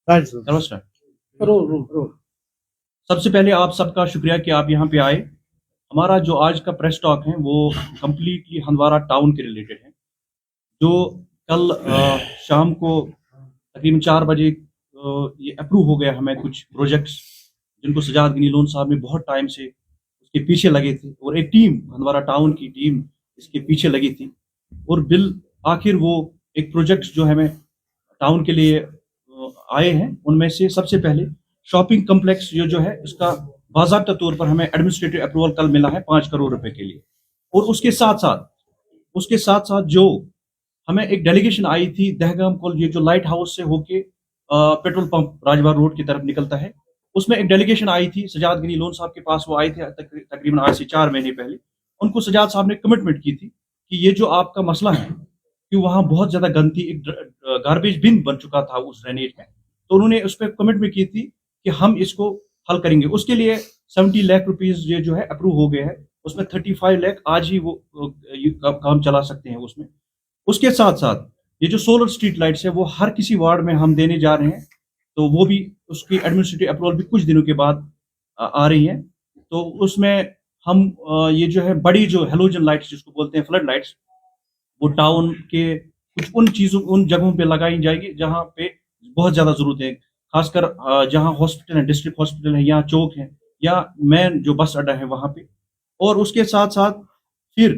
नमस्कार। सबसे पहले आप सबका शुक्रिया कि आप यहाँ पे आए। हमारा जो आज का प्रेस टॉक है वो कम्प्लीटली हंदवारा टाउन के रिलेटेड है। जो कल शाम को तकरीबन 4 बजे ये अप्रूव हो गया हमें कुछ प्रोजेक्ट्स जिनको सजाद गनी लोन साहब ने बहुत टाइम से उसके पीछे लगे थे और एक टीम हंदवारा टाउन की टीम इसके पीछे लगी थी और बिल आखिर वो एक प्रोजेक्ट जो हमें टाउन के लिए आए हैं उनमें से सबसे पहले शॉपिंग कम्प्लेक्स जो है इसका बाज़ाब्ता तौर पर हमें एडमिनिस्ट्रेटिव अप्रूवल कल मिला है 5 करोड़ रुपए के लिए। और उसके साथ साथ जो हमें एक डेलीगेशन आई थी दहगाम को ये जो लाइट हाउस से होके पेट्रोल पंप राजबाग रोड की तरफ निकलता है उसमें एक डेलीगेशन आई थी सजाद गनी लोन साहब के पास। वो आए थे तकरीबन आज से 4 महीने पहले। उनको सजाद साहब ने कमिटमेंट की थी कि ये जो आपका मसला है कि वहाँ बहुत ज्यादा गंदगी एक गार्बेज बिन बन चुका था उस ड्रेनेज में, तो उन्होंने उस पर कमिटमेंट की थी कि हम इसको हल करेंगे। उसके लिए 70 लाख रुपीज ये जो है अप्रूव हो गए हैं। उसमें 35 लाख आज ही वो काम चला सकते हैं उसमें। उसके साथ साथ ये जो सोलर स्ट्रीट लाइट्स है वो हर किसी वार्ड में हम देने जा रहे हैं, तो वो भी उसकी एडमिनिस्ट्रेटिव अप्रूवल भी कुछ दिनों के बाद आ रही है। तो उसमें हम ये जो है बड़ी जो हेलोजन लाइट्स जिसको बोलते हैं फ्लड लाइट्स वो टाउन के कुछ उन जगहों पे लगाई जाएगी जहाँ पे बहुत ज्यादा जरूरत है, खासकर जहाँ हॉस्पिटल है, डिस्ट्रिक्ट हॉस्पिटल है या चौक है या मेन जो बस अड्डा है वहां पे। और उसके साथ साथ फिर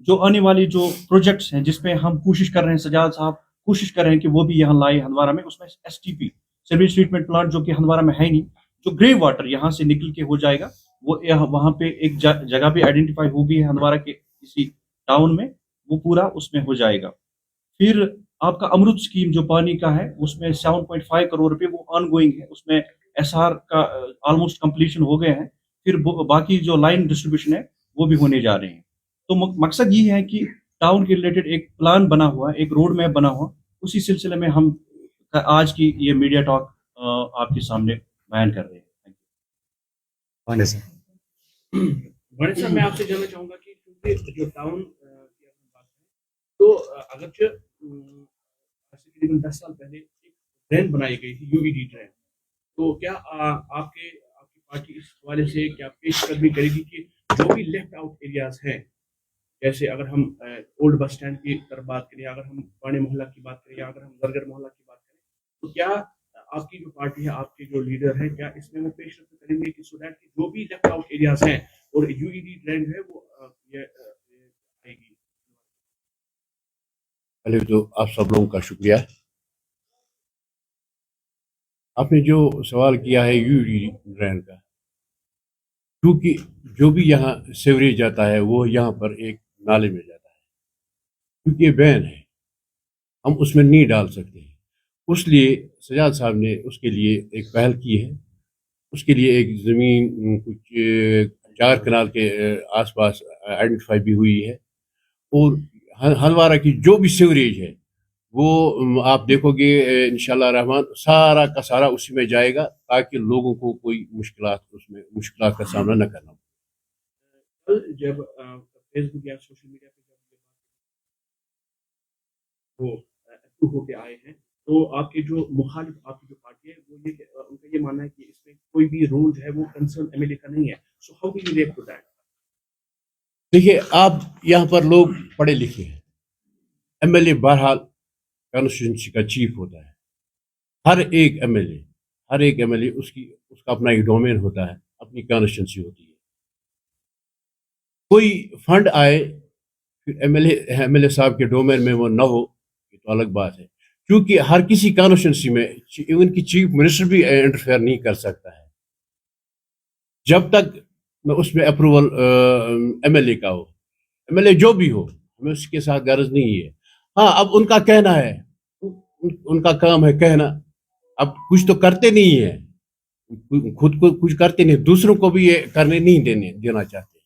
जो आने वाली जो प्रोजेक्ट्स हैं जिसपे हम कोशिश कर रहे हैं, सजाद साहब कोशिश कर रहे हैं कि वो भी यहाँ लाए हंदवारा में, उसमें STP सीवेज ट्रीटमेंट प्लांट जो कि हंदवारा में है नहीं, जो ग्रे वाटर यहाँ से निकल के हो जाएगा वो वहां पे एक जगह पे आइडेंटिफाई हो गई है हंदवारा के इसी टाउन में, वो पूरा उसमें हो जाएगा। फिर आपका अमृत स्कीम जो पानी का है उसमें 7.5 करोड़ रुपए वो ऑनगोइंग है, उसमें SR का ऑलमोस्ट कंप्लीशन हो गए हैं। फिर बाकी जो लाइन डिस्ट्रीब्यूशन है वो भी होने जा रहे हैं। तो मकसद ये है कि टाउन के रिलेटेड एक प्लान बना हुआ, एक रोड मैप बना हुआ, उसी सिलसिले में हम आज की ये मीडिया टॉक आपके सामने बयान कर रहे हैं। बड़े साहब, मैं आपसे जानना चाहूंगा कि क्योंकि जो टाउन की आपने बात है तो अगर तकरीबन 10 साल पहले एक ड्रेन बनाई गई थी, UED ड्रेन, तो क्या आपकी पार्टी इस हवाले से क्या पेशकदमी करेगी कि जो भी लेफ्ट आउट एरियाज हैं, जैसे अगर हम ओल्ड बस स्टैंड की तरफ बात करें, अगर हम पानी मोहल्ला की बात करें या अगर हम जरगर मोहल्ला की बात करें, तो क्या आपकी जो पार्टी है, आपके जो लीडर है, क्या इसमें वो पेशकदमी करेंगे कि सो दैट कि जो भी लेफ्ट आउट एरियाज हैं और UED ड्रेन है वो ये आएगी? पहले तो आप सब लोगों का शुक्रिया। आपने जो सवाल किया है UED ड्रेन का, क्योंकि जो भी यहाँ सीवरेज जाता है वो यहाँ पर एक नाले में जाता है, क्योंकि ये बैन है, हम उसमें नहीं डाल सकते हैं। उसलिए सजाद साहब ने उसके लिए एक पहल की है। उसके लिए एक ज़मीन कुछ 4 कनाल के आसपास आइडेंटिफाई भी हुई है और हंदवारा की जो भी सीवरेज है वो आप देखोगे इंशाल्लाह रहमान सारा का सारा उसी में जाएगा, ताकि लोगों को कोई मुश्किलात का सामना न करना कल जब फेसबुक या सोशल मीडिया पे वो अप्रूव होके आए हैं, तो आपके जो मुखालिफ आपकी जो पार्टी है वो ये उनका ये मानना है कि इसमें कोई भी रोल जो है वो कंसर्न MLA का नहीं है। So how will you react to that? देखिए, आप यहाँ पर लोग पढ़े लिखे हैं, MLA बहरहाल कॉन्स्टिट्यूंसी का चीफ होता है। हर एक MLA उसका अपना एक डोमेन होता है, अपनी कॉन्स्टिट्यूंसी होती है। कोई फंड आए फिर MLA साहब के डोमेन में वो न हो, ये तो अलग बात है, क्योंकि हर किसी कॉन्स्टिट्यूंसी में इवन की चीफ मिनिस्टर भी इंटरफेयर नहीं कर सकता है जब तक उसमें अप्रूवल MLA का हो। MLA जो भी हो, हमें उसके साथ गर्ज नहीं है। हाँ, अब उनका कहना है, उनका काम है कहना, अब कुछ तो करते नहीं है, खुद को कुछ करते नहीं, दूसरों को भी ये करने नहीं देना चाहते।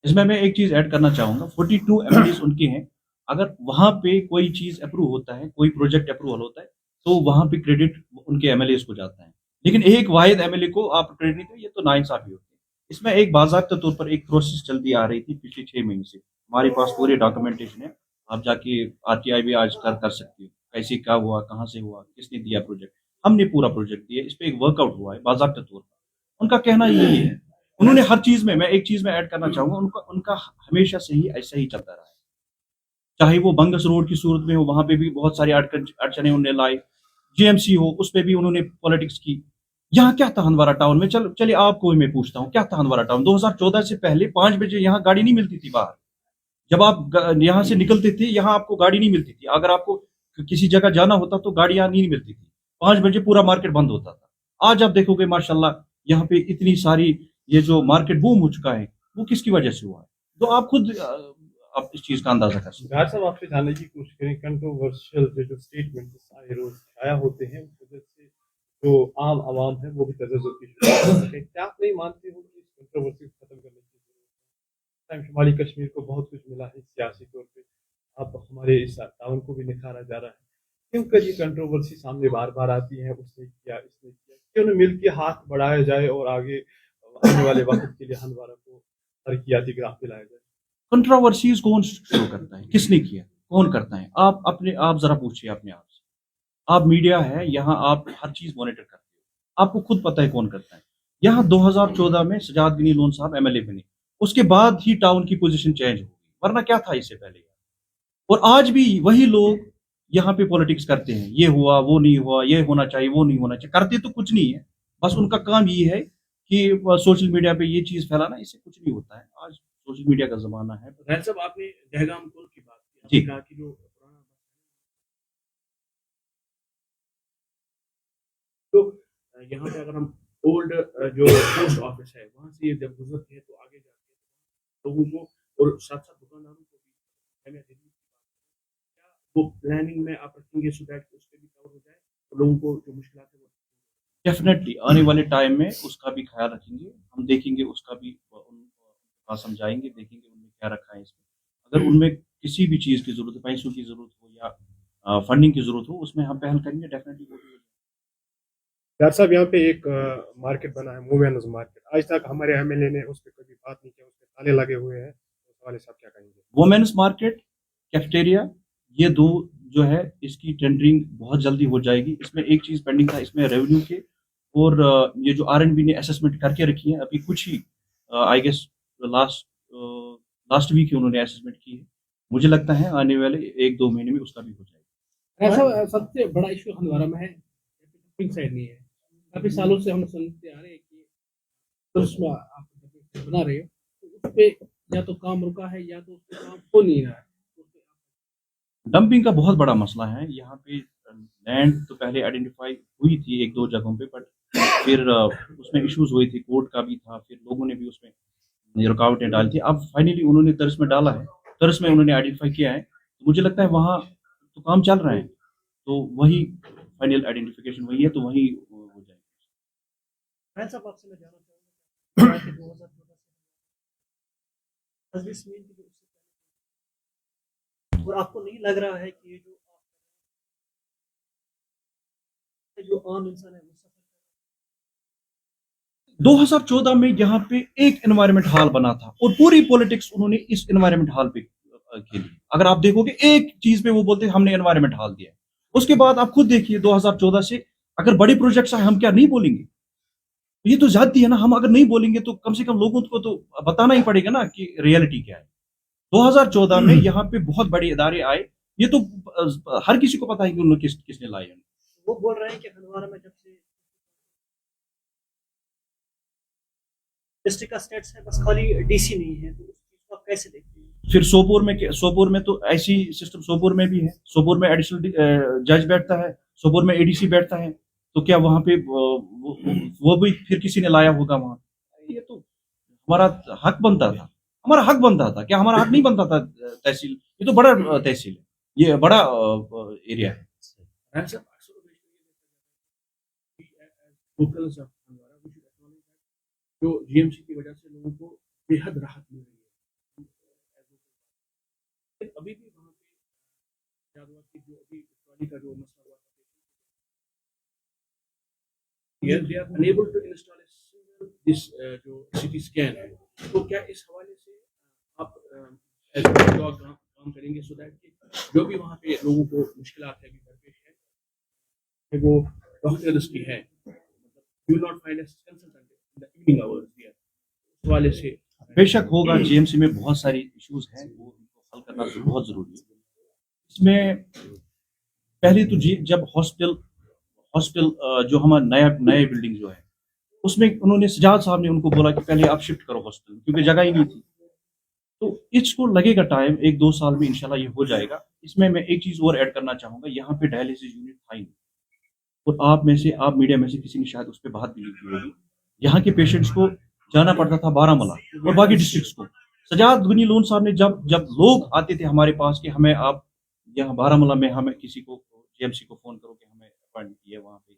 इसमें मैं एक चीज ऐड करना चाहूंगा, 42 MLAs उनके हैं। अगर वहां पे कोई चीज अप्रूव होता है, कोई प्रोजेक्ट अप्रूवल होता है, तो वहां पे क्रेडिट उनके MLAs को जाता है, लेकिन एक वाहिद MLA को आप क्रेडिट नहीं दो, ये तो नाइंसाफी होती है। इसमें एक बाज़ाब्ता तौर पर एक प्रोसेस चलती आ रही थी पिछले 6 महीने से। हमारे पास पूरे डॉक्यूमेंटेशन है, आप जाके RTI भी आज कर सकते हो, कैसे क्या हुआ, कहाँ से हुआ, किसने दिया प्रोजेक्ट। हमने पूरा प्रोजेक्ट दिया, इस पे एक वर्कआउट हुआ है बाज़ाब्ता तौर पर। उनका कहना यही है। उन्होंने हर चीज़ में, मैं एक चीज़ में ऐड करना चाहूँगा, उनका उनका हमेशा से ही ऐसा ही चलता रहा है। चाहे वो बंगस रोड की सूरत में हो, वहाँ पे भी बहुत सारी अड़चनें उन्होंने लाई। जीएमसी हो, उस पे भी उन्होंने पॉलिटिक्स की। यहाँ क्या था हंदवाड़ा टाउन में? चलिए आपको ही मैं पूछता हूँ, क्या था हंदवाड़ा टाउन? 2014 से पहले 5 बजे यहाँ गाड़ी नहीं मिलती थी बाहर। जब आप यहाँ से निकलते थे, यहाँ आपको गाड़ी नहीं मिलती थी। अगर आपको किसी जगह जाना होता तो गाड़ी यहाँ नहीं मिलती थी। 5 बजे पूरा मार्केट बंद होता था। आज आप देखोगे माशाल्लाह यहाँ पे इतनी सारी, ये जो मार्केट बूम हो चुका है, वो किसकी वजह से हुआ है? तो आप खुद आप इस चीज का अंदाजा कर सकते हैं। गार साहब, आपसे जानने की कोशिश करें, कंट्रोवर्शियल जो स्टेटमेंट आए रोज छाया होते हैं, उस वजह से जो आम आवाम है वो भी तजज्जुब की शुरुआत है। क्या आप नहीं मानते हो कि इस कंट्रोवर्सी को खत्म करने की जरूरत है? शुमाली कश्मीर को बहुत कुछ मिला है सियासी तौर पे, अब हमारे इस ताउन को भी निखारा जा रहा है। क्यों कर ये कंट्रोवर्सी सामने बार बार आती है, उसने किया, इसने किया? क्यों न मिल के हाथ बढ़ाया जाए और आगे आने वाले वक्त के लिए हंदवाड़ा को तरक्याती ग्राफ पे लाया जाए? कंट्रोवर्सीज कौन शुरू करता है? किसने किया? कौन करता है? आप जरा पूछिए अपने आप से। आप मीडिया है, यहाँ आप हर चीज मॉनिटर करते हो, आपको खुद पता है कौन करता है। यहाँ 2014 में सजाद गनी लोन साहब एमएलए बने, उसके बाद ही टाउन की पोजीशन चेंज हो गई, वरना क्या था इससे पहले? और आज भी वही लोग यहाँ पे पॉलिटिक्स करते हैं, ये हुआ, वो नहीं हुआ, ये होना चाहिए, वो नहीं होना चाहिए। करते तो कुछ नहीं है, बस उनका काम ये है कि सोशल मीडिया पे ये चीज फैलाना, इससे कुछ नहीं होता है। आज सोशल मीडिया का जमाना है। राय साहब, आपने दहगाम पुल की बात की, जी। आपने कहा कि जो पुराना तो यहाँ पे अगर हम ओल्ड जो पोस्ट ऑफिस है वहां से जब गुजरते हैं तो आगे जाते हैं लोगों को और साथ साथ दुकानदारों को भी अहमियत देने की बात है। क्या वो प्लानिंग में आप रखेंगे सो दैट उस पर भी कवर हो जाए और लोगों को जो मुश्किल है वो? डेफिनेटली आने वाले टाइम में उसका भी ख्याल रखेंगे, हम देखेंगे उसका भी, उनका समझाएंगे, देखेंगे उनने क्या रखा है इसमें। अगर उनमें किसी भी चीज़ की ज़रूरत है, पैसों की ज़रूरत हो या फंडिंग की ज़रूरत हो, उसमें हम पहल करेंगे डेफिनेटली। वो भी यार साहब, यहाँ पे एक मार्केट बना है, मोवेनस मार्केट। आज तक हमारे एमएलए ने उस पर कभी बात नहीं किया, उस पर ताले लगे हुए हैं। उस वाले साहब क्या कहेंगे? वुमेन्स मार्केट, कैफेटेरिया, ये दो जो है, इसकी टेंडरिंग बहुत जल्दी हो जाएगी। इसमें एक चीज़ पेंडिंग था, इसमें रेवेन्यू के और ये जो आरएनबी ने असेसमेंट करके रखी है, अभी कुछ ही आई गेस लास्ट वीक ही उन्होंने असेसमेंट की है। मुझे लगता है आने वाले 1-2 महीने में उसका भी हो जाएगा। ऐसा सबसे बड़ा इशू हंदवाड़ा में है, डंपिंग साइड नहीं है। काफी सालों से हम सुनते आ रहे हैं कि उसमें आप डंपिंग साइड बना रहे हो, तो उस पे या तो काम रुका है या तो उस पे काम हो नहीं रहा है। डंपिंग का बहुत बड़ा मसला है यहाँ पे। लैंड तो पहले आइडेंटिफाई हुई थी 1-2 जगहों पे, बट फिर उसमें इश्यूज हुई थी, कोर्ट का भी था, फिर लोगों ने भी उसमें रुकावटें डाली थी। अब फाइनली उन्होंने तर्स में डाला है, तर्स में उन्होंने आइडेंटिफाई किया है, तो मुझे लगता है वहाँ तो काम चल रहा है, तो वही फाइनल आइडेंटिफिकेशन वही है, तो वही हो जाएगा। मैं सब आपसे मैं जानना चाहूंगा कि 2014 से 20 में की और आपको नहीं लग रहा है कि ये जो आम इंसान है वो सफर 2014 में यहाँ पे एक एनवायरनमेंट हॉल बना था और पूरी पॉलिटिक्स उन्होंने इस एनवायरनमेंट हॉल पे के लिए, अगर आप देखोगे एक चीज पे वो बोलते हैं हमने एनवायरनमेंट हॉल दिया है। उसके बाद आप खुद देखिए 2014 से अगर बड़े प्रोजेक्ट्स आए, हम क्या नहीं बोलेंगे? ये तो ज्यादती है ना। हम अगर नहीं बोलेंगे तो कम से कम लोगों को तो बताना ही पड़ेगा ना कि रियलिटी क्या है। 2014 में यहाँ पे बहुत बड़े इदारे आए, ये तो हर किसी को पता है कि उन्होंने किसने लाए हैं। वो बोल रहे हैं कि हंदवाड़ा में जब से डिस्ट्रिक्ट का स्टेट्स है, बस खाली डीसी नहीं है, तो उस चीज को आप कैसे देखते हैं? फिर सोपोर में तो ऐसी सिस्टम सोपोर में भी है। सोपोर में एडिशनल जज बैठता है, सोपोर में एडीसी बैठता है, तो क्या वहां पे वो भी फिर किसी ने लाया होगा वहां? ये तो हमारा हक बनता था, हमारा हक बनता था। क्या हमारा हक नहीं बनता था? तहसील, ये तो बड़ा तहसील है, ये बड़ा एरिया है। राय साहब, locals of Handwara, we should acknowledge that जो जीएमसी की वजह से लोगों को बेहद राहत मिल रही है। लेकिन अभी भी वहाँ पे याद हुआ कि जो अभी ट्रॉली का जो मसला हुआ था, they are unable to install a single this जो सिटी स्कैन है, तो क्या इस हवाले से आप एज काम करेंगे सो दैट कि जो भी वहाँ पे लोगों को मुश्किलात है अभी दरपेश है, वो डॉक्टर्स की है, you will not find consultant in the evening hours here, उस वाले से बेशक होगा, जीएमसी में बहुत सारी इश्यूज हैं, वो उनको हल करना तो बहुत जरूरी है। इसमें पहले तो जब हॉस्पिटल जो हमारा नए बिल्डिंग जो है, उसमें उन्होंने सजाद साहब ने उनको बोला कि पहले आप शिफ्ट करो हॉस्पिटल, क्योंकि जगह ही नहीं थी। तो इसको लगेगा टाइम, 1-2 साल में इंशाल्लाह ये हो जाएगा। इसमें मैं एक चीज और ऐड करना चाहूंगा, यहाँ पे डायलिसिस यूनिट था ही नहीं, और आप मीडिया में से किसी ने शायद उस पर बात भी लिखी होगी। यहाँ के पेशेंट्स को जाना पड़ता था बारामूला और बाकी डिस्ट्रिक्ट्स को। सजाद गनी लोन साहब ने जब लोग आते थे हमारे पास कि हमें आप यहाँ बारामूला में हमें किसी को जीएमसी को फोन करो कि हमें अपॉइंटमेंट किया वहाँ पे,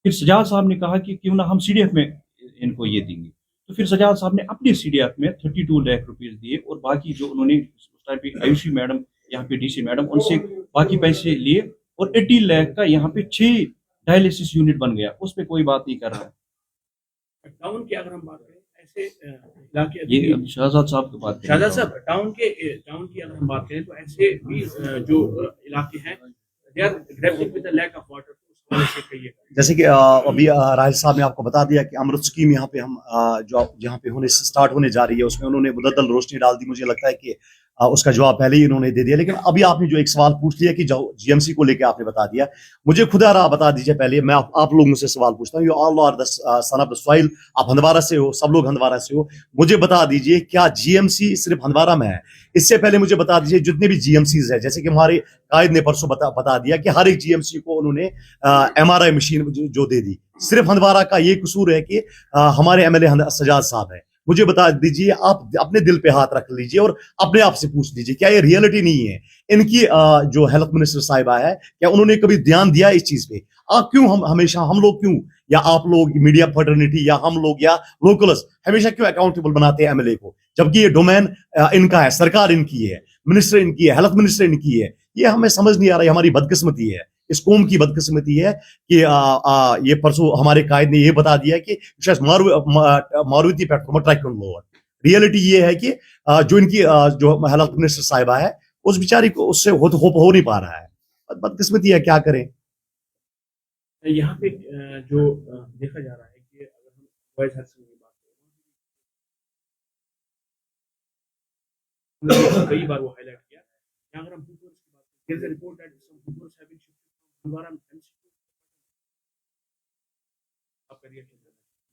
फिर सजाद साहब ने कहा कि क्यों ना हम सीडीएफ में इनको ये देंगे। तो फिर सजाद साहब ने अपने सीडीएफ में 32 लाख रुपीस दिए, और बाकी जो उन्होंने उस टाइम पे आयुषी मैडम, यहाँ पे डीसी मैडम, उनसे बाकी पैसे लिए, और 80 लाख का यहाँ पे 6 डायलिसिस यूनिट बन गया। उस पर कोई बात नहीं कर रहा है। टाउन की अगर हम बात करें, ऐसे इलाके, ये अब शहजाद साहब की बात करें। शाहजाद साहब, टाउन की अगर हम बात करें तो ऐसे भी जो इलाके हैं, they are grappling with the lack of water, उस वाले से कहिए। जैसे कि अभी राहिल साहब ने आपको बता दिया कि अमृत स्कीम यहाँ पे हम जो यहाँ पे स्टार्ट होने जा रही है, उसमें उन्होंने मुद्दल रोशनी डाल दी। मुझे लगता है कि उसका जवाब पहले ही इन्होंने दे दिया। लेकिन अभी आपने जो एक सवाल पूछ लिया कि जो जीएमसी को लेके आपने बता दिया, मुझे खुदा रहा बता दीजिए पहले, मैं आप लोगों से सवाल पूछता हूँ। You all are the son of the soil, आप हंदवारा से हो, सब लोग हंदवारा से हो। मुझे बता दीजिए क्या जीएमसी सिर्फ हंदवारा में है? इससे पहले मुझे बता दीजिए जितने भी जीएमसीज है, जैसे कि हमारे कायद ने परसों बता दिया कि हर एक जीएमसी को उन्होंने एमआरआई मशीन जो दे दी। सिर्फ हंदवारा का ये कसूर है कि हमारे एमएलए सजाद साहब है। मुझे बता दीजिए, आप अपने दिल पे हाथ रख लीजिए और अपने आप से पूछ लीजिए, क्या ये रियलिटी नहीं है? इनकी जो हेल्थ मिनिस्टर साहिबा है, क्या उन्होंने कभी ध्यान दिया इस चीज पे? आप क्यों हमेशा हम लोग क्यों, या आप लोग मीडिया फर्टर्निटी, या हम लोग, या लोकल्स हमेशा क्यों अकाउंटेबल बनाते हैं एमएलए को, जबकि ये डोमेन इनका है, सरकार इनकी है, मिनिस्टर इनकी है, हेल्थ मिनिस्टर इनकी है? ये हमें समझ नहीं आ रहा है। हमारी बदकिस्मती है, इस कौम की बदकिस्मती है कि ये परसों हमारे कायद ने ये बता दिया कि शायद Maruti petrol track lower. Reality ये है कि जो इनकी जो हेल्थ मिनिस्टर साहिबा है, उस बेचारी को उससे हो नहीं पा रहा है। बदकिस्मती है, क्या करें। यहाँ पे जो देखा जा रहा है कि अगर हम वॉइस हर्सन की बात करें, कई बार वो हाईलाइट किया, या अगर हम की बात करें, report that some have been shifted from Hindwara MCQ। आपका रिएक्शन?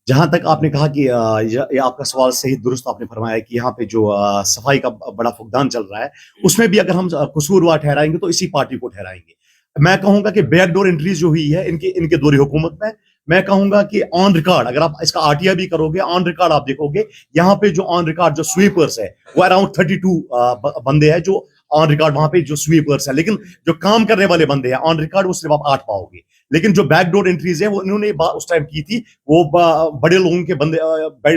जहां तक आपने कहा कि ये आपका सवाल सही दुरुस्त आपने फरमाया कि यहाँ पे जो सफाई का बड़ा फुकदान चल रहा है, उसमें भी अगर हम कसूरवार ठहराएंगे तो इसी पार्टी को ठहराएंगे। मैं कहूंगा कि बैकडोर एंट्रीज जो हुई है इनके दौरे हुकूमत में, मैं कहूंगा कि ऑन रिकॉर्ड, अगर आप इसका आरटीआई भी करोगे, ऑन रिकॉर्ड आप देखोगे, यहाँ पे जो ऑन रिकॉर्ड जो स्वीपर्स है वो अराउंड 32 बंदे हैं जो ऑन रिकॉर्ड वहां पे जो स्वीपर्स है। लेकिन जो काम करने वाले बंदे हैं ऑन रिकॉर्ड वो सिर्फ आप 8 पाओगे। लेकिन जो बैकडोर एंट्रीज है वो इन्होंने उस टाइम की थी, वो बड़े लोगों के बंदे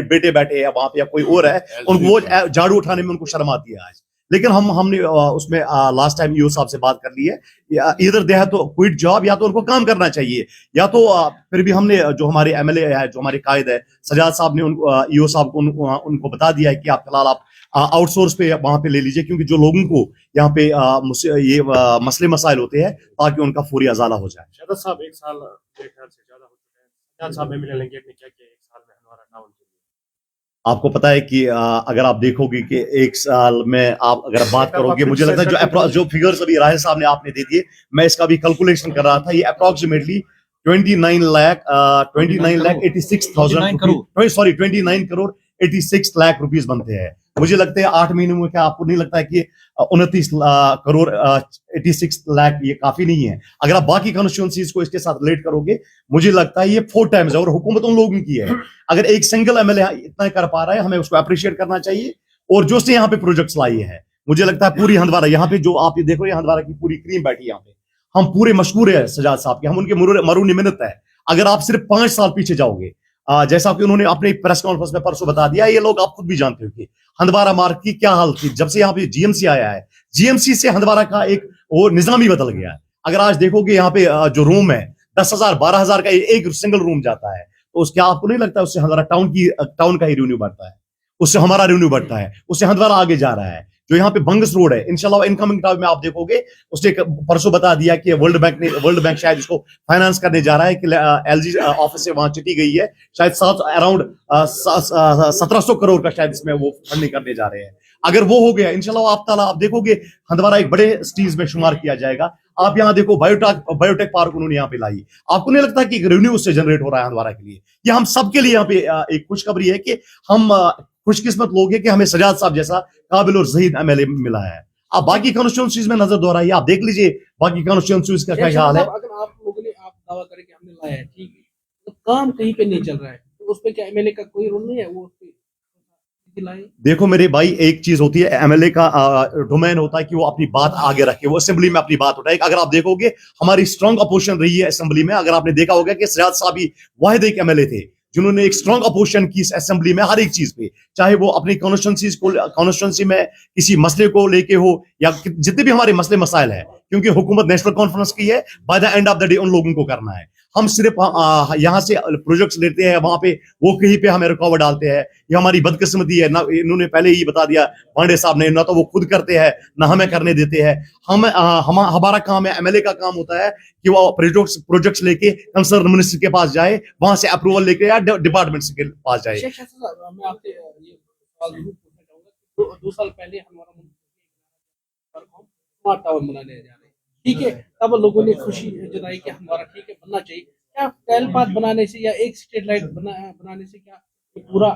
बेटे बैठे हैं वहां पे या कोई और है, उनको वो झाड़ू उठाने में उनको शर्म आती है आज। लेकिन हमने उसमें लास्ट टाइम ईओ साहब से बात कर ली है, इधर दे है तो क्विट जॉब, या तो उनको काम करना चाहिए, या तो फिर भी हमने जो हमारे एमएलए है, जो हमारे कायद है सजाद साहब ने ईओ साहब को उनको बता दिया है कि आप फिलहाल आप आउटसोर्स पे वहां पे ले लीजिए, क्योंकि जो लोगों को यहाँ पे ये मसले मसाइल होते हैं, ताकि उनका फौरी अजाला हो जाए। शाहजाद साहब, 1 साल मेरे ख्याल से ज्यादा हो चुके हैं, शाहजाद साहब एमएलए लेंगे, आपने क्या किया 1 साल में हमारा टाउन के लिए? आपको पता है कि अगर आप देखोगे कि 1 साल में आप अगर बात करोगे, मुझे लगता है जो फिगर्स अभी राहिल साहब ने आपने दे दिए, मैं इसका भी कैलकुलेशन कर रहा था, ये अप्रोक्सीमेटली 29 लाख रुपीस बनते हैं। मुझे लगता है 8 महीनों में, क्या आपको नहीं लगता है कि 29 करोड़ 86 लाख ये काफी नहीं है? अगर आप बाकी कॉन्स्टिट्यूएंसीज को इसके साथ रिलेट करोगे, मुझे लगता है ये 4 टाइम्स है, और हुकूमत उन लोगों की है। अगर एक सिंगल एमएलए इतना कर पा रहा है, हमें उसको अप्रिशिएट करना चाहिए। और जो से यहाँ पे प्रोजेक्ट्स लाई है, मुझे लगता है पूरी हंदवारा, यहाँ पे जो आप देखो, ये हंदवारा की पूरी क्रीम बैठी यहाँ पे, हम पूरे मशहूर है सजाद साहब के, हम उनके मरूनी मिन्नत है। अगर आप सिर्फ 5 साल पीछे जाओगे, जैसा कि उन्होंने अपने प्रेस कॉन्फ्रेंस में परसों बता दिया, ये लोग आप खुद भी जानते हो कि हंदवारा मार्ग की क्या हाल थी जब से यहाँ पे जीएमसी आया है। जीएमसी से हंदवारा का एक वो निजाम ही बदल गया है। अगर आज देखोगे यहाँ पे जो रूम है 10,000 12,000 का एक सिंगल रूम जाता है, तो उसके आपको नहीं लगता उससे हंदवारा टाउन का ही रेवेन्यू बढ़ता है, उससे हमारा रेवेन्यू बढ़ता है, उससे हंदवारा आगे जा रहा है। जो यहाँ पे बंगस रोड है, इंशाल्लाह इनकमिंग टाइम में आप देखोगे, उसने परसों बता दिया कि वर्ल्ड बैंक शायद इसको फाइनेंस करने जा रहा है कि एलजी ऑफिस से वहां चिट्ठी गई है, शायद अराउंड 1700 करोड़ का शायद इसमें वो फंडिंग करने जा रहे हैं। अगर वो हो गया इंशाल्लाह आप देखोगे हंदवारा एक बड़े सिटीज में शुमार किया जाएगा। आप यहाँ देखो बायोटेक पार्क उन्होंने यहाँ पे लाई। आपको नहीं लगता कि रेवेन्यू उससे जनरेट हो रहा है हंदवारा के लिए? ये हम सबके लिए यहाँ पे एक खुशखबरी है कि हम खुशकिस्मत लोग हैं कि हमें सजाद साहब जैसा काबिल और जहीद एमएलए मिला है। आप बाकी कॉन्स्टिट्यूंसीज में नजर दोहराइए, आप देख लीजिए बाकी कॉन्स्टिट्यूंसीज का क्या हाल है। अगर आप लोगों ने आप दावा करें कि हमने लाया है, ठीक है, तो काम कहीं पे नहीं चल रहा है, तो उस पे क्या एमएलए का कोई रोल नहीं है? वो देखो मेरे भाई, एक चीज होती है एमएलए का डोमेन होता है कि वो अपनी बात आगे रखे, वो असेंबली में अपनी बात उठाए। अगर आप देखोगे हमारी स्ट्रांग अपोजिशन रही है असेंबली में। अगर आपने देखा होगा कि सजाद साहब ही वाहिद एक एमएलए थे जिन्होंने एक स्ट्रांग अपोजिशन की इस असेंबली में हर एक चीज पे, चाहे वो अपनी कॉन्स्टिट्यूंसी में किसी मसले को लेके हो या जितने भी हमारे मसले मसाइल है, क्योंकि हुकूमत नेशनल कॉन्फ्रेंस की है, by the end of the day उन लोगों को करना है। हम सिर्फ यहाँ से प्रोजेक्ट्स लेते हैं, वहां पे वो कहीं पे हमें रुकावट डालते हैं। ये हमारी बदकिस्मती है ना, इन्होंने पहले ही बता दिया पांडे साहब ने, ना तो वो खुद करते हैं ना हमें करने देते हैं। हमारा काम है, एमएलए का काम होता है कि वो प्रोजेक्ट्स लेके कंसर्न मिनिस्टर के पास जाए, वहां से अप्रूवल लेके या डिपार्टमेंट के पास जाए। मैं आपसे ये सवाल जरूर पूछना चाहूंगा। 2 साल पहले हमारा स्मार्ट टावर बनाने जा रहे हैं, ठीक है, तब लोगों ने खुशी जताई कि हमारा ठीक है बनना चाहिए। क्या टैलपाथ बनाने से या एक स्ट्रीट लाइट बनाने से क्या पूरा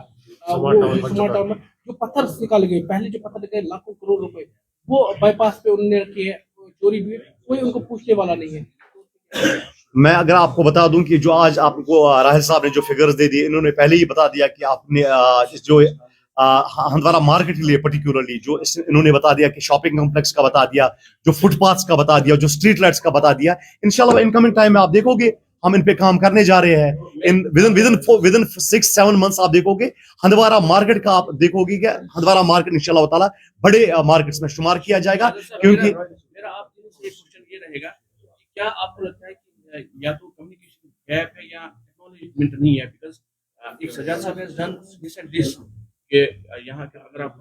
स्मार्ट टावर में जो पत्थर निकाले गए, पहले जो पत्थर निकाले लाखों करोड़ रुपए, वो बाईपास पे उन्होंने रखे है, चोरी हुई, कोई उनको पूछने वाला नहीं है। मैं अगर आपको बता दूं कि जो आज आपको राहिल साहब ने जो फिगर्स दे दिए, इन्होंने पहले ही बता दिया कि आपने जो हंदवारा मार्केट के लिए पर्टिकुलरली जो इन्होंने बता दिया कि शॉपिंग कॉम्प्लेक्स का बता दिया, जो फुटपाथ्स का बता दिया, जो स्ट्रीट लाइट्स का बता दिया। इंशाल्लाह इनकमिंग टाइम में आप देखोगे हम इन पे काम करने जा रहे हैं। विदिन 6-7 मंथ्स आप देखोगे हंदवारा मार्केट का, आप देखोगे कि हंदवारा मार्केट इंशाल्लाह ताला बड़े मार्केट्स में शुमार किया जाएगा। क्योंकि मेरा आपसे एक क्वेश्चन ये रहेगा कि क्या आपको लगता है कि या तो कम्युनिकेशन गैप है या एक्नॉलेजमेंट नहीं है? बिकॉज एक सजाद साहब हैज डन दिस कि यहाँ के अगर आप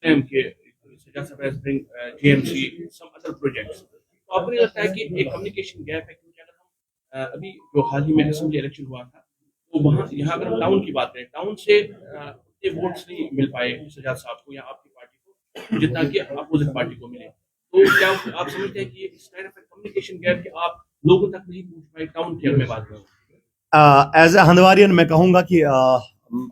के सजाद साहब has bring GMC some other projects, तो आपको नहीं लगता है कि एक कम्युनिकेशन गैप है? क्योंकि अगर हम अभी जो हाल ही में असेंबली इलेक्शन हुआ था, तो वहाँ यहाँ अगर हम टाउन की बात करें, टाउन से उतने वोट्स नहीं मिल पाए सजाद साहब को या आपकी पार्टी को जितना कि अपोजिट पार्टी को मिले। तो क्या आप समझते हैं कि इस काइंड ऑफ कम्युनिकेशन गैप कि आप लोगों तक नहीं पहुंच पाए टाउन की? अगर मैं बात करूं एज ए हंदवारियन मैं कहूंगा कि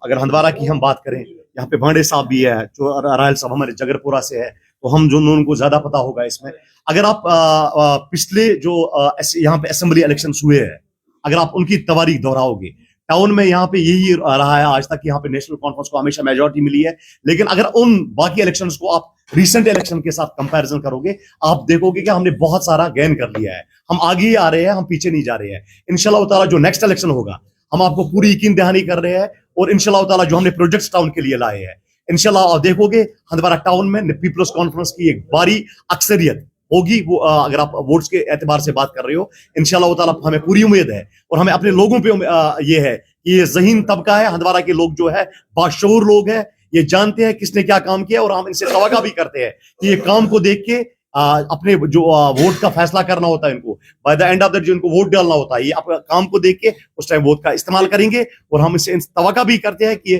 अगर हंदवारा की हम बात करें, यहाँ पे भांडे साहब भी है, जो राहिल साहब हमारे जगरपुरा से है, तो हम जो उनको ज्यादा पता होगा इसमें। अगर आप पिछले जो यहाँ पे असेंबली इलेक्शंस हुए हैं, अगर आप उनकी तवारीख दोहराओगे, टाउन में यहाँ पे यही रहा है आज तक, यहाँ पे नेशनल कॉन्फ्रेंस को हमेशा मेजोरिटी मिली है। लेकिन अगर उन बाकी इलेक्शंस को आप रिसेंट इलेक्शन के साथ कंपैरिजन करोगे, आप देखोगे कि हमने बहुत सारा गेन कर लिया है। हम आगे ही आ रहे हैं, हम पीछे नहीं जा रहे हैं। इंशाल्लाह ताला जो नेक्स्ट इलेक्शन होगा, हम आपको पूरी यकीन दहानी कर रहे हैं। और इंशाल्लाह ताला जो हमने प्रोजेक्ट्स टाउन के लिए लाए हैं, इंशाल्लाह आप देखोगे हंदवारा टाउन में पीपल्स कॉन्फ्रेंस की एक भारी अक्सरियत होगी। वो अगर आप वोट्स के एतबार से बात कर रहे हो, इंशाल्लाह ताला हमें पूरी उम्मीद है। और हमें अपने लोगों पे ये है कि ये ज़हीन तबका है, हंदवारा के लोग जो है बाशऊर लोग हैं, ये जानते हैं किसने क्या काम किया, और हम इनसे तवक्का भी करते हैं कि ये काम को देख के अपने जो वोट का फैसला करना होता है इनको, by the end of the जो इनको वोट डालना होता है, ये अपने काम को देख के उस टाइम वोट का इस्तेमाल करेंगे। और हम इससे तवक्का भी करते हैं कि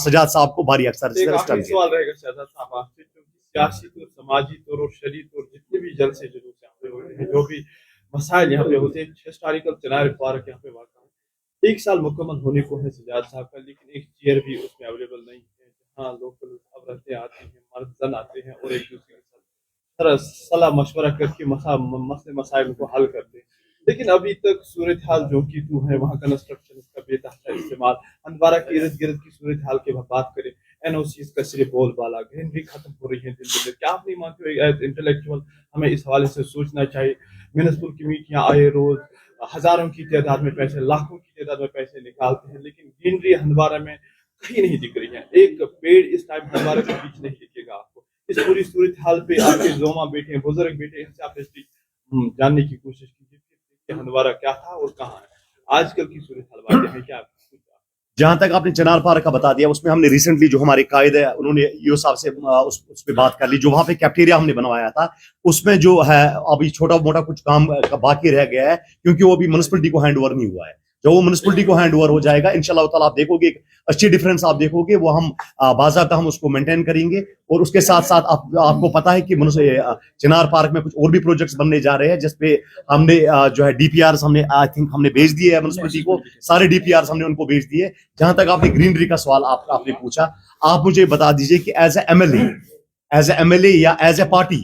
सजाद साहब को भारी अक्सर सवाल रहेगा सजाद साहब आपसे, सियासी तौर, समाजी तौर और शरीय तौर जितने भी जलसे जुलूस यहाँ पे हो रहे हैं, जो भी मसाइल यहाँ पे होते हैं, हिस्टोरिकल चिनार पार्क यहाँ पे वाक़ा है, 1 साल मुकम्मल होने को है सजाद साहब का, लेकिन एक चेयर भी उसमें अवेलेबल नहीं है जहाँ लोकल औरतें आती हैं, मर्द जन आते हैं और एक दूसरे के साथ सलाह मशवरा करके मसले मसाइल को हल करते हैं। लेकिन अभी तक सूरत हाल जो कि तू है, वहाँ कंस्ट्रक्शन का बेतहाशा इस्तेमाल, हंदवारा के इर्द गिर्द की सूरत हाल की बात करें, एनओसीज का सिर्फ बोलबाला, ग्रीनरी खत्म हो रही है दिन ब दिन। क्या आप नहीं मानते हो एज इंटेलेक्चुअल हमें इस हवाले से सोचना चाहिए? म्यूनिसिपल कमेटियाँ आए रोज हजारों की तादाद में पैसे, लाखों की तादाद में पैसे निकालते हैं, लेकिन ग्रीनरी हंदवारा में कहीं नहीं दिख रही है। एक पेड़ इस टाइम हंदवारा के बीच नहीं दिखेगा आपको। इस पूरी सूरत हाल पे आपके जोमा बेटे हैं, बुजुर्ग बेटे, इनसे आप जानने की कोशिश कीजिए कि हंदवारा क्या था और कहाँ है आजकल की सूरत हाल। क्या जहां तक आपने चिनार पार्क का बता दिया, उसमें हमने रिसेंटली जो हमारे कायद है उन्होंने ईओ साहब से उस पे बात कर ली। जो वहां पे कैफेटेरिया हमने बनवाया था उसमें जो है अभी छोटा मोटा कुछ काम बाकी रह गया है, क्योंकि वो अभी म्युनिसिपलिटी को हैंड ओवर नहीं हुआ है। जब वो म्युनिसिपलिटी को हैंड ओवर हो जाएगा इंशाल्लाह ताला आप देखोगे एक अच्छी डिफरेंस आप देखोगे, वो हम बाज़ाब्ता हम उसको मेंटेन करेंगे। और उसके साथ साथ आपको पता है कि चिनार पार्क में कुछ और भी प्रोजेक्ट्स बनने जा रहे हैं, जिसपे हमने जो है डीपीआर हमने आई थिंक हमने भेज दिए है म्युनिसिपलिटी को, सारे डीपीआर हमने उनको भेज दिए। जहां तक आपने ग्रीनरी का सवाल आपने पूछा, आप मुझे बता दीजिए कि एज ए एमएलए या एज ए पार्टी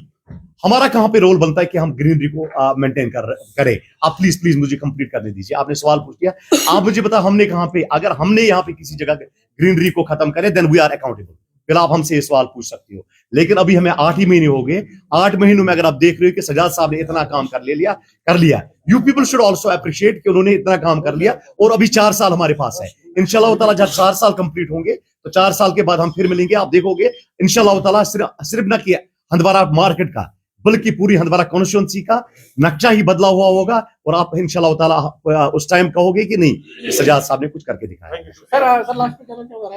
हमारा कहां पे रोल बनता है कि हम ग्रीनरी को मेंटेन करें। आप प्लीज मुझे कंप्लीट करने दीजिए। आपने सवाल पूछ लिया, आप मुझे बता हमने कहां पे, अगर हमने यहाँ पे किसी जगह ग्रीनरी को खत्म करे देन वी आर अकाउंटेबल। फिर आप हमसे ये सवाल पूछ सकते हो, लेकिन अभी हमें 8 ही महीने हो गए। 8 महीनों में अगर आप देख रहे हो कि सजाद साहब ने इतना काम कर लिया, you people should also appreciate कि उन्होंने इतना काम कर लिया। और अभी 4 साल हमारे पास है। इंशाल्लाह ताला जब 4 साल कंप्लीट होंगे तो 4 साल के बाद हम फिर मिलेंगे। आप देखोगे इंशाल्लाह ताला सिर्फ ना कि हंदवारा मार्केट का बल्कि पूरी हंदवारा कॉन्स्टिट्यूंसी का नक्शा ही बदला हुआ होगा। और आप इंशाल्लाह ताला उस टाइम कहोगे कि नहीं सजाद साहब ने कुछ करके दिखाया। सर लास्ट में कहना चाहूंगा